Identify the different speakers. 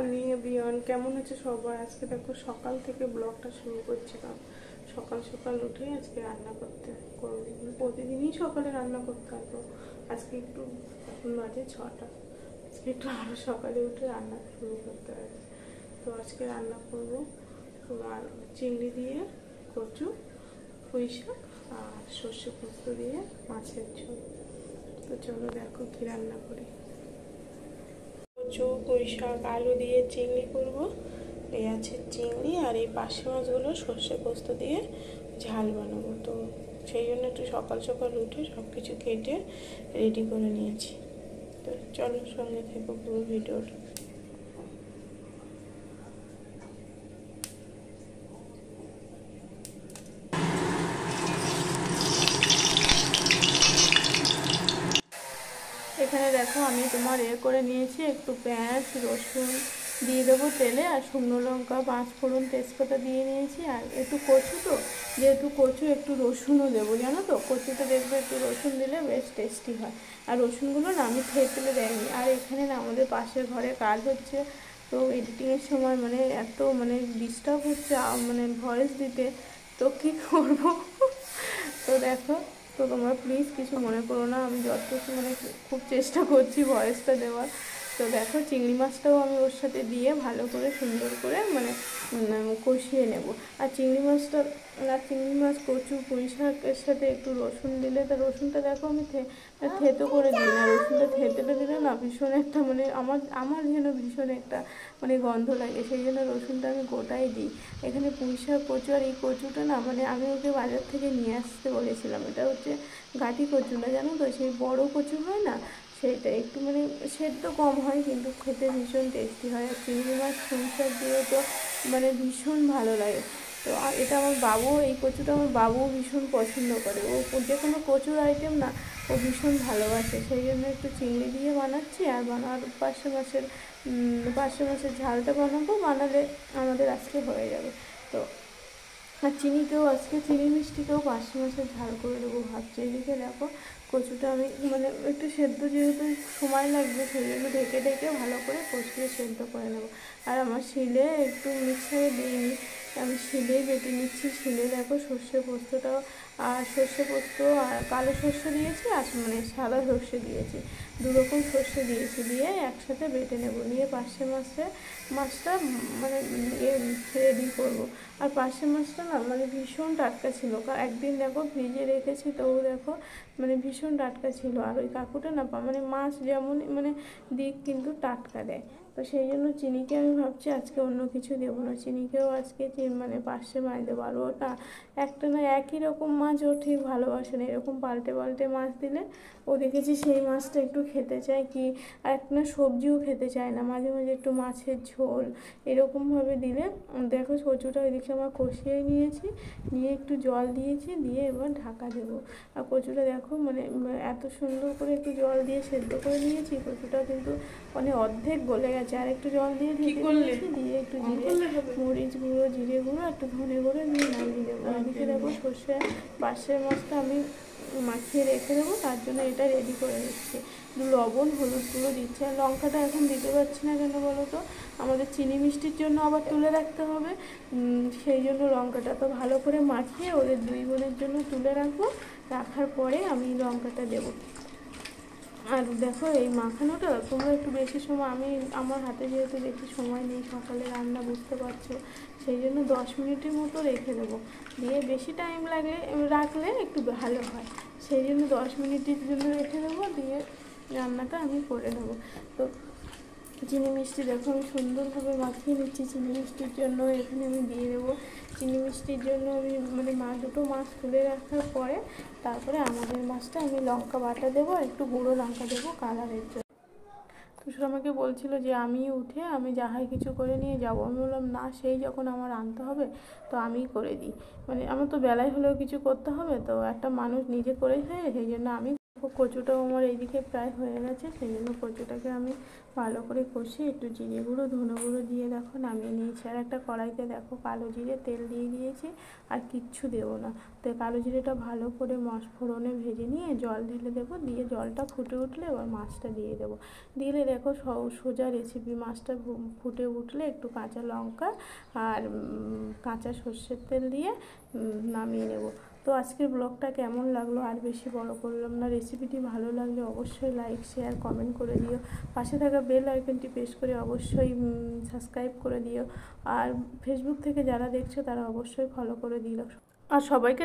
Speaker 1: Morning everyone, কেমন আছে সবাই? আজকে দেখো সকাল থেকে ব্লগটা শুরু করছিলাম। সকাল সকাল উঠে আজকে রান্না করতে প্রতিদিনই সকালে রান্না করতে হতো। আজকে একটু এখন বাজে 6টা, আজকে একটু আরও সকালে উঠে রান্না শুরু করতে হবে। তো আজকে রান্না করবো তোমার চিংড়ি দিয়ে কচু, পুঁই শাক আর সর্ষে পোস্ত দিয়ে মাছের ঝোল। তো চলো দেখো কি রান্না করি। কচু, পুঁই শাক, আলু দিয়ে চিংড়ি করব। এই আছে চিংড়ি, আর এই পার্শে মাছগুলো সর্ষে পোস্ত দিয়ে ঝাল বানাবো। তো সেই জন্য একটু সকাল সকাল উঠে সব কিছু কেটে রেডি করে নিয়েছি। তো চলো সঙ্গে থেকো পুরো ভিডিওটা। এখানে দেখো আমি তোমার করে নিয়েছি, একটু পেঁয়াজ রসুন দিয়ে দেবো তেলে, আর শুকনো লঙ্কা, পাঁচ ফোড়ন, তেজপাতা দিয়ে নিয়েছি। আর একটু কচু, তো যেহেতু কচু একটু রসুনও দেবো, জানো তো কচুতে দেখবে একটু রসুন দিলে বেশ টেস্টি হয়। আর রসুনগুলো না আমি থেতলে দেয়নি। আর এখানে না আমাদের পাশের ঘরে কাজ হচ্ছে, তো এডিটিংয়ের সময় মানে এত মানে ডিস্টার্ব হচ্ছে মানে ভয়েস দিতে, তো কী করবো। তো দেখো, তো তোমরা প্লিজ কিছু মনে করো না, আমি যতটুকু মানে খুব চেষ্টা করছি ভয়েসটা দেওয়ার। তো দেখো চিংড়ি মাছটাও আমি ওর সাথে দিয়ে ভালো করে সুন্দর করে মানে কষিয়ে নেব। আর চিংড়ি মাছ কচু পুঁই শাকের সাথে একটু রসুন দিলে, তা রসুনটা দেখো আমি থেতো করে দিই না। রসুনটা থেতোটা দিলে না ভীষণ একটা মানে আমার যেন ভীষণ একটা মানে গন্ধ লাগে, সেই জন্য রসুনটা আমি গোটাই দিই। এখানে পুঁই শাক, কচু, আর এই কচুটা না মানে আমি ওকে বাজার থেকে নিয়ে আসতে বলেছিলাম। এটা হচ্ছে ঘাটি কচু না, জানো তো সেই বড় কচু হয় না, সেইটা একটু মানে সেদ্ধ কম হয় কিন্তু খেতে ভীষণ টেস্টি হয়। আর চিংড়ি মাছ পুঁই শাক দিয়ে তো মানে ভীষণ ভালো লাগে। তো এটা আমার বাবু, এই কচুটা আমার বাবু ভীষণ পছন্দ করে। ও যে কোনো কচুর আইটেম না ও ভীষণ ভালোবাসে, সেই জন্য একটু চিংড়ি দিয়ে বানাচ্ছি। আর পার্শে মাছের ঝালটা বানালে আমাদের আজকে হয়ে যাবে। তো আর চিনি মিষ্টিকেও পার্শে মাছের ঝাল করে দেবো ভাবছি। এদিকে দেখো কচুটা আমি মানে একটু সেদ্ধ যেহেতু সময় লাগবে, সেই জন্য ঢেকে ঢেকে ভালো করে কচুটা সেদ্ধ করে নেবো। আর আমার শিলে একটু মিক্সারে দিইনি, আমি শিলেই বেটে নিচ্ছি। শিলে দেখো সর্ষে পোস্তটাও, আর সর্ষে পোস্ত আর কালো সর্ষে দিয়েছি, আর মানে সাদা সর্ষে দিয়েছি, দুরকম সর্ষে দিয়েছি, দিয়ে একসাথে বেটে নেব। নিয়ে পার্শে মাছটা মানে রেডি করবো। আর পার্শে মাছটা না মানে ভীষণ টাটকা ছিল, একদিন দেখো ফ্রিজে রেখেছি, তো দেখো মানে ভীষণ টাটকা ছিল। আর ওই কাকুটা না মানে মাছ যেমন মানে দিক কিন্তু টাটকা দেয়। তো সেই জন্য চিনিকে আমি ভাবছি আজকে অন্য কিছু দেবো না, চিনিকেও আজকে মানে পার্শে মাছ দেবো। আর ওটা একটা না একই রকম মাছ ও ঠিক ভালোবাসে না, এরকম পাল্টে পাল্টে মাছ দিলে ও দেখেছি সেই মাছটা একটু খেতে চায় কি। আর একটা সবজিও খেতে চায় না, মাঝে মাঝে একটু মাছের ঝোল এরকমভাবে দিলে। দেখো কচুটা ওইদিকে আমার কষিয়ে নিয়েছি, নিয়ে একটু জল দিয়েছি, দিয়ে এবার ঢাকা দেবো। আর কচুটা দেখো মানে এত সুন্দর করে একটু জল দিয়ে সেদ্ধ করে নিয়েছি, কচুটা কিন্তু মানে অর্ধেক গলে গেছে। আর একটু জল দিয়ে ঢেকে দিয়েছি, দিয়ে একটু মরিচ গুঁড়ো, জিরে গুঁড়ো, একটু ধনে গুঁড়ো দিয়ে নামিয়ে দেবো। এদিকে দেখো পার্শে মাছটা আমি মাখিয়ে রেখে দেবো, তার জন্য এটা রেডি করে নিচ্ছি। লবণ হলুদ গুঁড়ো দিচ্ছি। আর লঙ্কাটা এখন দিতে পারছি না কেন বলো তো, আমাদের চিনি মিষ্টির জন্য আবার তুলে রাখতে হবে, সেই জন্য লঙ্কাটা তো ভালো করে মাখিয়ে ওদের দুই বোনের জন্য তুলে রাখবো, রাখার পরে আমি লঙ্কাটা দেবো। আর দেখো এই মাখানোটা তোমরা একটু বেশি সময়, আমার হাতে যেহেতু বেশি সময় নেই সকালে রান্না, বুঝতে পারছো, সেই জন্য 10 মিনিটের মতো রেখে দেবো। দিয়ে বেশি টাইম রাখলে একটু ভালো হয়, সেই জন্য 10 মিনিটের জন্য রেখে দেবো, দিয়ে রান্নাটা আমি করে নেবো। তো চিনি মিষ্টি দেখো আমি সুন্দরভাবে মাখিয়ে নিচ্ছি। চিনি মিষ্টির জন্য এখানে আমি দিয়ে দেবো, চিনি মিষ্টির জন্য আমি মানে দুটো মাছ তুলে রাখার পরে তারপরে আমাদের মাছটা আমি লঙ্কা বাটা দেবো, আর একটু গুঁড়ো লঙ্কা দেবো কালারের জন্য। তুষার আমাকে বলছিল যে আমি উঠে আমি যাহাই কিছু করে নিয়ে যাবো, আমি বললাম না, সেই যখন আমার আনতে হবে তো আমিই করে দিই, মানে আমার তো বেলায় হলেও কিছু করতে হবে, তো একটা মানুষ নিজে করে খায়, সেই জন্য আমি কচুটাও আমার এইদিকে প্রায় হয়ে গেছে, সেই জন্য কচুটাকে আমি ভালো করে কষি একটু জিরে গুঁড়ো ধনে গুঁড়ো দিয়ে দেখো নামিয়ে নিয়েছি। আর একটা কড়াইতে দেখো কালো জিরে তেল দিয়ে দিয়েছি, আর কিচ্ছু দেবো না। তো কালো জিরেটা ভালো করে ফোড়নে ভেজে নিয়ে জল ঢেলে দেবো, দিয়ে জলটা ফুটে উঠলে এবার মাছটা দিয়ে দেবো। দিলে দেখো সোজা রেসিপি, মাছটা ফুটে উঠলে একটু কাঁচা লঙ্কা আর কাঁচা সর্ষের তেল দিয়ে নামিয়ে নেব। তো আজকের ব্লগটা কেমন লাগলো, আর বেশি বড় করলাম না। রেসিপিটি ভালো লাগলে অবশ্যই লাইক শেয়ার কমেন্ট করে দিও, পাশে থাকা বেল আইকনটি প্রেস করে অবশ্যই সাবস্ক্রাইব করে দিও। আর ফেসবুক থেকে যারা দেখছো তারা অবশ্যই ফলো করে দিও। আর সবাইকে